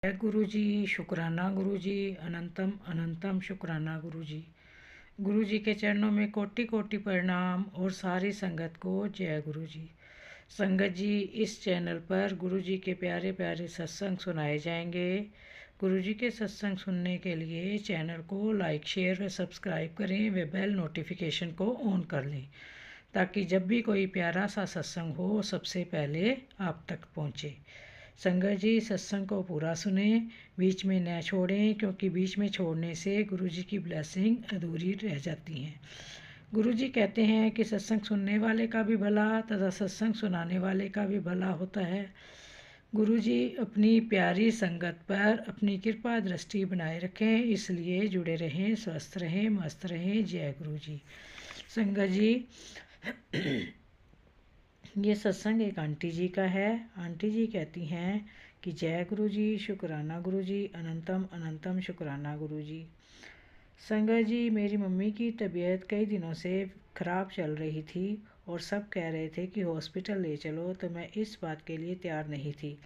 जय गुरु जी, शुक्राना गुरु जी, अनंतम अनंतम शुक्राना गुरु जी। गुरु जी के चरणों में कोटि कोटि प्रणाम और सारी संगत को जय गुरु जी। संगत जी, इस चैनल पर गुरु जी के प्यारे प्यारे सत्संग सुनाए जाएंगे। गुरु जी के सत्संग सुनने के लिए चैनल को लाइक शेयर व सब्सक्राइब करें व बेल नोटिफिकेशन को ऑन कर लें, ताकि जब भी कोई प्यारा सा सत्संग हो सबसे पहले आप तक पहुँचे। संगत जी, सत्संग को पूरा सुने, बीच में न छोड़ें, क्योंकि बीच में छोड़ने से गुरु जी की ब्लेसिंग अधूरी रह जाती हैं। गुरु जी कहते हैं कि सत्संग सुनने वाले का भी भला तथा सत्संग सुनाने वाले का भी भला होता है। गुरु जी अपनी प्यारी संगत पर अपनी कृपा दृष्टि बनाए रखें, इसलिए जुड़े रहें, स्वस्थ रहें, मस्त रहें। जय गुरु जी। संगत जी, ये सत्संग एक आंटी जी का है। आंटी जी कहती हैं कि जय गुरु जी, शुक्राना गुरु जी, अनंतम अनंतम शुक्राना गुरु जी। संगत जी, मेरी मम्मी की तबीयत कई दिनों से ख़राब चल रही थी और सब कह रहे थे कि हॉस्पिटल ले चलो, तो मैं इस बात के लिए तैयार नहीं थी।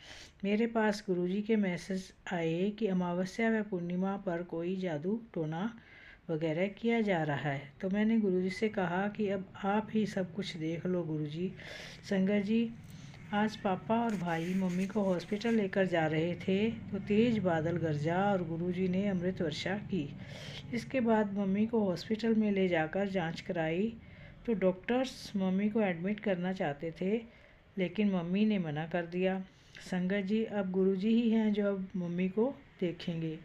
मेरे पास गुरु जी के मैसेज आए कि अमावस्या व पूर्णिमा पर कोई जादू टोना वगैरह किया जा रहा है। तो मैंने गुरुजी से कहा कि अब आप ही सब कुछ देख लो गुरुजी। संगत जी, आज पापा और भाई मम्मी को हॉस्पिटल लेकर जा रहे थे तो तेज़ बादल गरजा और गुरुजी ने अमृत वर्षा की। इसके बाद मम्मी को हॉस्पिटल में ले जाकर जांच कराई तो डॉक्टर्स मम्मी को एडमिट करना चाहते थे, लेकिन मम्मी ने मना कर दिया। संगत जी, अब गुरुजी ही हैं जो अब मम्मी को देखेंगे।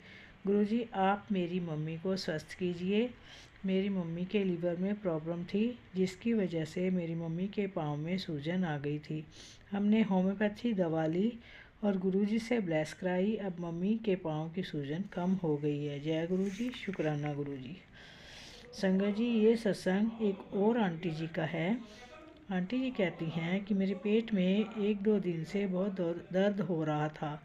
गुरुजी, आप मेरी मम्मी को स्वस्थ कीजिए। मेरी मम्मी के लीवर में प्रॉब्लम थी, जिसकी वजह से मेरी मम्मी के पाँव में सूजन आ गई थी। हमने होम्योपैथी दवा ली और गुरुजी से ब्लेस कराई। अब मम्मी के पाँव की सूजन कम हो गई है। जय गुरुजी, शुक्राना गुरुजी। संगत जी, ये सत्संग एक और आंटी जी का है। आंटी जी कहती हैं कि मेरे पेट में 1-2 दिन से बहुत दर्द हो रहा था।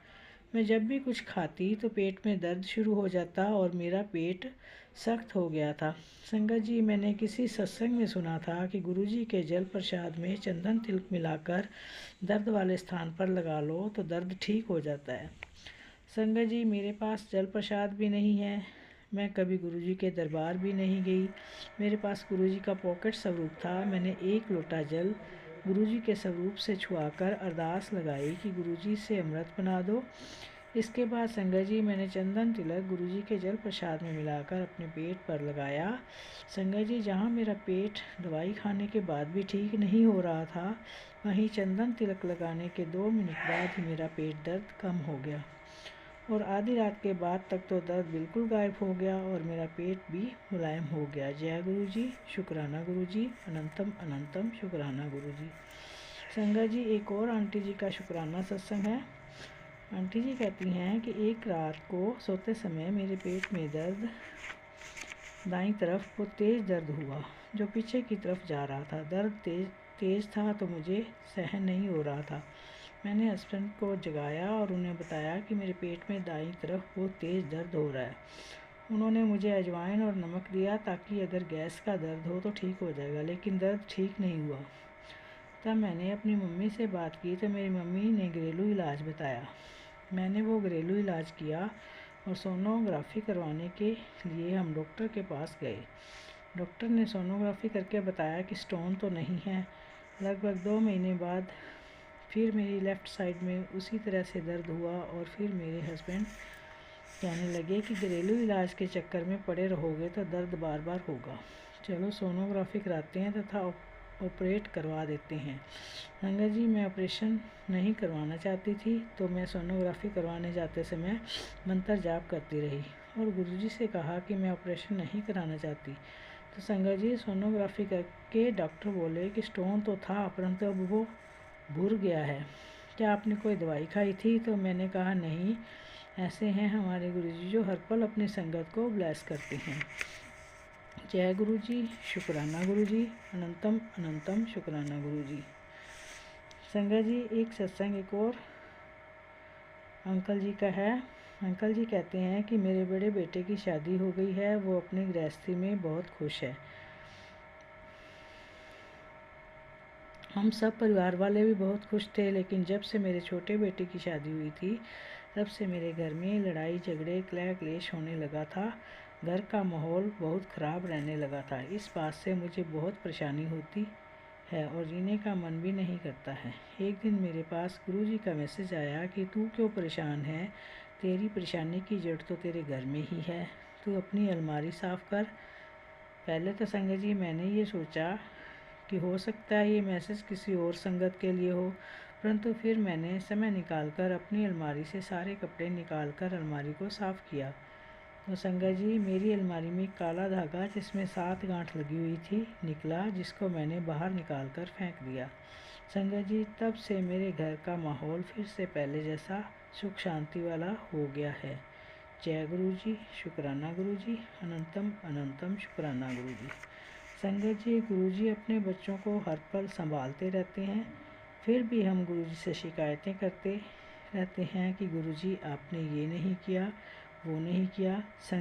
मैं जब भी कुछ खाती तो पेट में दर्द शुरू हो जाता और मेरा पेट सख्त हो गया था। संगत जी, मैंने किसी सत्संग में सुना था कि गुरुजी के जल प्रसाद में चंदन तिलक मिलाकर दर्द वाले स्थान पर लगा लो तो दर्द ठीक हो जाता है। संगत जी, मेरे पास जल प्रसाद भी नहीं है। मैं कभी गुरुजी के दरबार भी नहीं गई। मेरे पास गुरुजी का पॉकेट स्वरूप था। मैंने 1 लोटा जल गुरुजी के स्वरूप से छुआकर अरदास लगाई कि गुरुजी से अमृत बना दो। इसके बाद संगत जी, मैंने चंदन तिलक गुरुजी के जल प्रसाद में मिलाकर अपने पेट पर लगाया। संगत जी, जहाँ मेरा पेट दवाई खाने के बाद भी ठीक नहीं हो रहा था, वहीं चंदन तिलक लगाने के 2 मिनट बाद ही मेरा पेट दर्द कम हो गया और आधी रात के बाद तक तो दर्द बिल्कुल गायब हो गया और मेरा पेट भी मुलायम हो गया। जय गुरु जी, शुक्राना गुरु जी, अनंतम अनंतम शुक्राना गुरु जी। संगत जी, एक और आंटी जी का शुक्राना सत्संग है। आंटी जी कहती हैं कि एक रात को सोते समय मेरे पेट में दर्द, दाईं तरफ वो तेज़ दर्द हुआ जो पीछे की तरफ जा रहा था। दर्द तेज़ था तो मुझे सहन नहीं हो रहा था। मैंने हस्बैंड को जगाया और उन्हें बताया कि मेरे पेट में दाईं तरफ बहुत तेज़ दर्द हो रहा है। उन्होंने मुझे अजवाइन और नमक दिया ताकि अगर गैस का दर्द हो तो ठीक हो जाएगा, लेकिन दर्द ठीक नहीं हुआ। तब मैंने अपनी मम्मी से बात की तो मेरी मम्मी ने घरेलू इलाज बताया। मैंने वो घरेलू इलाज किया और सोनोग्राफी करवाने के लिए हम डॉक्टर के पास गए। डॉक्टर ने सोनोग्राफी करके बताया कि स्टोन तो नहीं है। लगभग 2 महीने बाद फिर मेरी लेफ़्ट साइड में उसी तरह से दर्द हुआ और फिर मेरे हस्बैंड कहने लगे कि घरेलू इलाज के चक्कर में पड़े रहोगे तो दर्द बार बार होगा, चलो सोनोग्राफी कराते हैं तथा ऑपरेट करवा देते हैं। संगत जी, मैं ऑपरेशन नहीं करवाना चाहती थी तो मैं सोनोग्राफी करवाने जाते समय मंत्र जाप करती रही और गुरुजी से कहा कि मैं ऑपरेशन नहीं कराना चाहती। तो संगत जी, सोनोग्राफी करके डॉक्टर बोले कि स्टोन तो था परंतु अब वो भूर गया है, क्या आपने कोई दवाई खाई थी? तो मैंने कहा नहीं, ऐसे हैं हमारे गुरुजी जो हर पल अपनी संगत को ब्लेस करते हैं। जय गुरु जी, शुक्राना गुरु जी, अनंतम अनंतम शुक्राना गुरु जी। संगत जी, एक सत्संग एक और अंकल जी का है। अंकल जी कहते हैं कि मेरे बड़े बेटे की शादी हो गई है, वो अपनी गृहस्थी में बहुत खुश है। हम सब परिवार वाले भी बहुत खुश थे, लेकिन जब से मेरे छोटे बेटे की शादी हुई थी तब से मेरे घर में लड़ाई झगड़े कलह क्लेश होने लगा था। घर का माहौल बहुत ख़राब रहने लगा था। इस बात से मुझे बहुत परेशानी होती है और जीने का मन भी नहीं करता है। एक दिन मेरे पास गुरुजी का मैसेज आया कि तू क्यों परेशान है, तेरी परेशानी की जड़ तो तेरे घर में ही है, तू अपनी अलमारी साफ़ कर। पहले तो संगत जी मैंने ये सोचा कि हो सकता है ये मैसेज किसी और संगत के लिए हो, परंतु फिर मैंने समय निकालकर अपनी अलमारी से सारे कपड़े निकालकर अलमारी को साफ़ किया तो संगत जी मेरी अलमारी में काला धागा जिसमें 7 गांठ लगी हुई थी निकला, जिसको मैंने बाहर निकाल कर फेंक दिया। संगत जी तब से मेरे घर का माहौल फिर से पहले जैसा सुख शांति वाला हो गया है। जय गुरु जी, शुक्राना गुरु जी, अनंतम अनंतम शुक्राना गुरु जी। संगत जी गुरु जी अपने बच्चों को हर पल संभालते रहते हैं, फिर भी हम गुरु जी से शिकायतें करते रहते हैं कि गुरु जी आपने ये नहीं किया, वो नहीं किया।